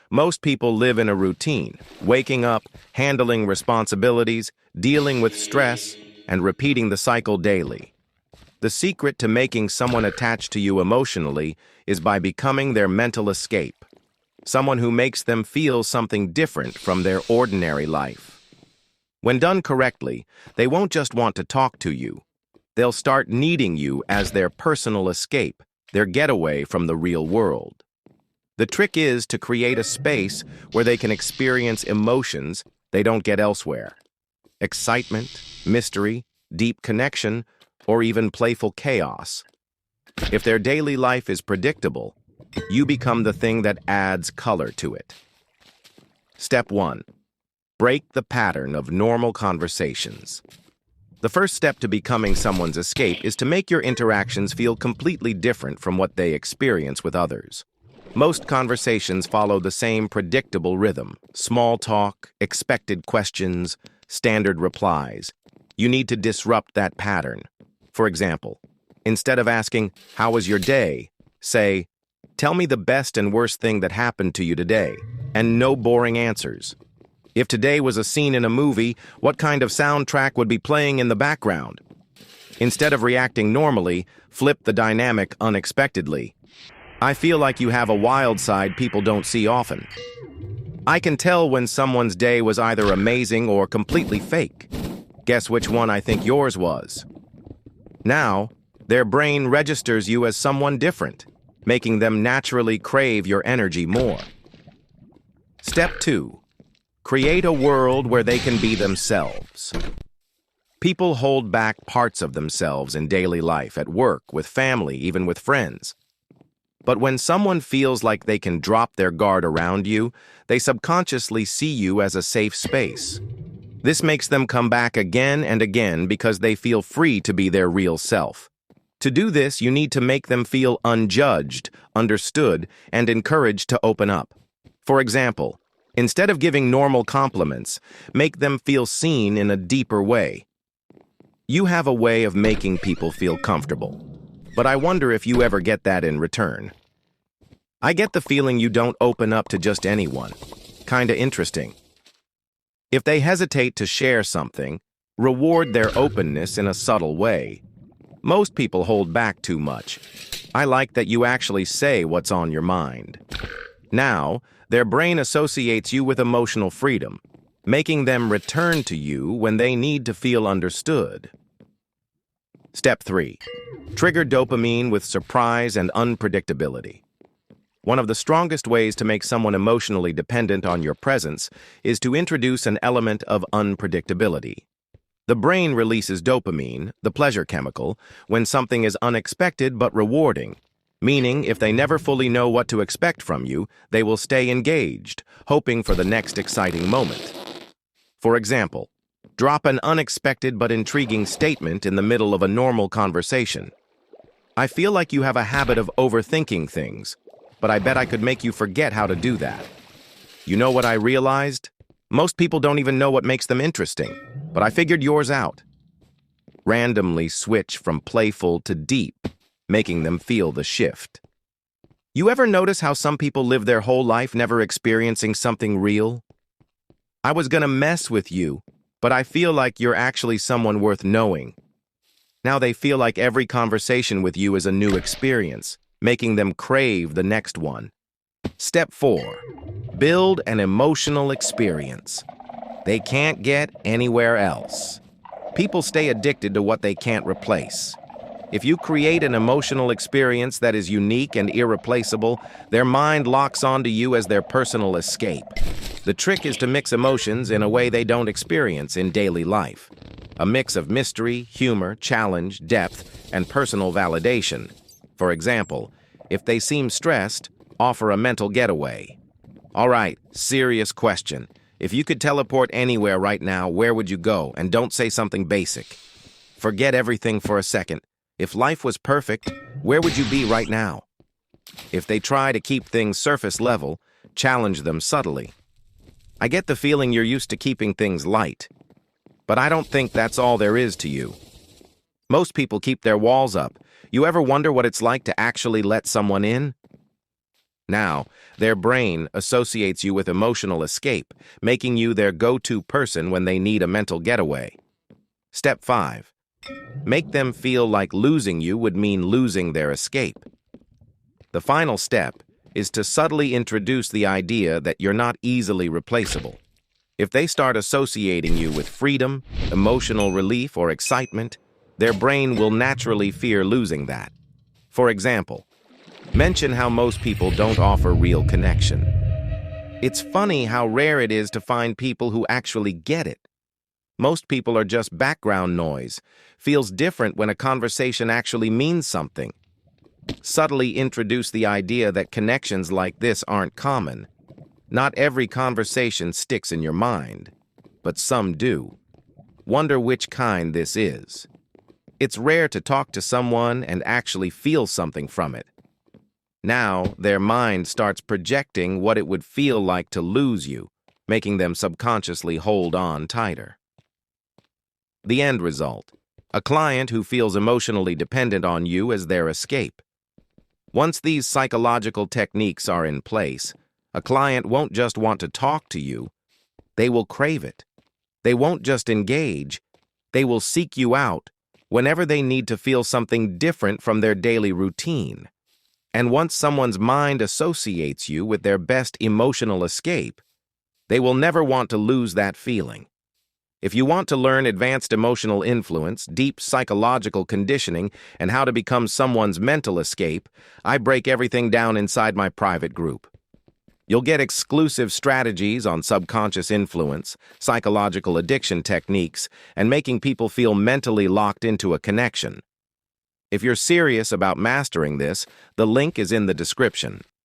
Most people live in a routine, waking up, handling responsibilities, dealing with stress, and repeating the cycle daily. The secret to making someone attached to you emotionally is by becoming their mental escape, someone who makes them feel something different from their ordinary life. When done correctly, they won't just want to talk to you. They'll start needing you as their personal escape, their getaway from the real world. The trick is to create a space where they can experience emotions they don't get elsewhere. Excitement, mystery, deep connection, or even playful chaos. If their daily life is predictable, you become the thing that adds color to it. Step 1. Break the pattern of normal conversations. The first step to becoming someone's escape is to make your interactions feel completely different from what they experience with others. Most conversations follow the same predictable rhythm: small talk, expected questions, standard replies. You need to disrupt that pattern. For example, instead of asking, "How was your day?" say, "Tell me the best and worst thing that happened to you today," and no boring answers. If today was a scene in a movie, what kind of soundtrack would be playing in the background? Instead of reacting normally, flip the dynamic unexpectedly. "I feel like you have a wild side people don't see often. I can tell when someone's day was either amazing or completely fake. Guess which one I think yours was?" Now, their brain registers you as someone different, making them naturally crave your energy more. Step 2. Create a world where they can be themselves. People hold back parts of themselves in daily life, at work, with family, even with friends. But when someone feels like they can drop their guard around you, they subconsciously see you as a safe space. This makes them come back again and again because they feel free to be their real self. To do this, you need to make them feel unjudged, understood, and encouraged to open up. For example, instead of giving normal compliments, make them feel seen in a deeper way. You have a way of making people feel comfortable, but I wonder if you ever get that in return. I get the feeling you don't open up to just anyone. Kinda interesting. If they hesitate to share something, reward their openness in a subtle way. Most people hold back too much. I like that you actually say what's on your mind. Now, their brain associates you with emotional freedom, making them return to you when they need to feel understood. Step 3. Trigger dopamine with surprise and unpredictability. One of the strongest ways to make someone emotionally dependent on your presence is to introduce an element of unpredictability. The brain releases dopamine, the pleasure chemical, when something is unexpected but rewarding, meaning if they never fully know what to expect from you, they will stay engaged, hoping for the next exciting moment. For example, drop an unexpected but intriguing statement in the middle of a normal conversation. "I feel like you have a habit of overthinking things, but I bet I could make you forget how to do that. You know what I realized? Most people don't even know what makes them interesting, but I figured yours out." Randomly switch from playful to deep, making them feel the shift. You ever notice how some people live their whole life never experiencing something real? "I was gonna mess with you, but I feel like you're actually someone worth knowing." Now they feel like every conversation with you is a new experience, making them crave the next one. Step 4. Build an emotional experience they can't get anywhere else. People stay addicted to what they can't replace. If you create an emotional experience that is unique and irreplaceable, their mind locks onto you as their personal escape. The trick is to mix emotions in a way they don't experience in daily life. A mix of mystery, humor, challenge, depth, and personal validation. For example, if they seem stressed, offer a mental getaway. "All right, serious question. If you could teleport anywhere right now, where would you go? And don't say something basic. Forget everything for a second. If life was perfect, where would you be right now?" If they try to keep things surface level, challenge them subtly. "I get the feeling you're used to keeping things light, but I don't think that's all there is to you." Most people keep their walls up. You ever wonder what it's like to actually let someone in? Now, their brain associates you with emotional escape, making you their go-to person when they need a mental getaway. Step 5. Make them feel like losing you would mean losing their escape. The final step is to subtly introduce the idea that you're not easily replaceable. If they start associating you with freedom, emotional relief, or excitement, their brain will naturally fear losing that. For example, mention how most people don't offer real connection. It's funny how rare it is to find people who actually get it. Most people are just background noise. Feels different when a conversation actually means something. Subtly introduce the idea that connections like this aren't common. Not every conversation sticks in your mind, but some do. Wonder which kind this is. It's rare to talk to someone and actually feel something from it. Now, their mind starts projecting what it would feel like to lose you, making them subconsciously hold on tighter. The end result: a client who feels emotionally dependent on you as their escape. Once these psychological techniques are in place, a client won't just want to talk to you, they will crave it. They won't just engage, they will seek you out whenever they need to feel something different from their daily routine. And once someone's mind associates you with their best emotional escape, they will never want to lose that feeling. If you want to learn advanced emotional influence, deep psychological conditioning, and how to become someone's mental escape, I break everything down inside my private group. You'll get exclusive strategies on subconscious influence, psychological addiction techniques, and making people feel mentally locked into a connection. If you're serious about mastering this, the link is in the description.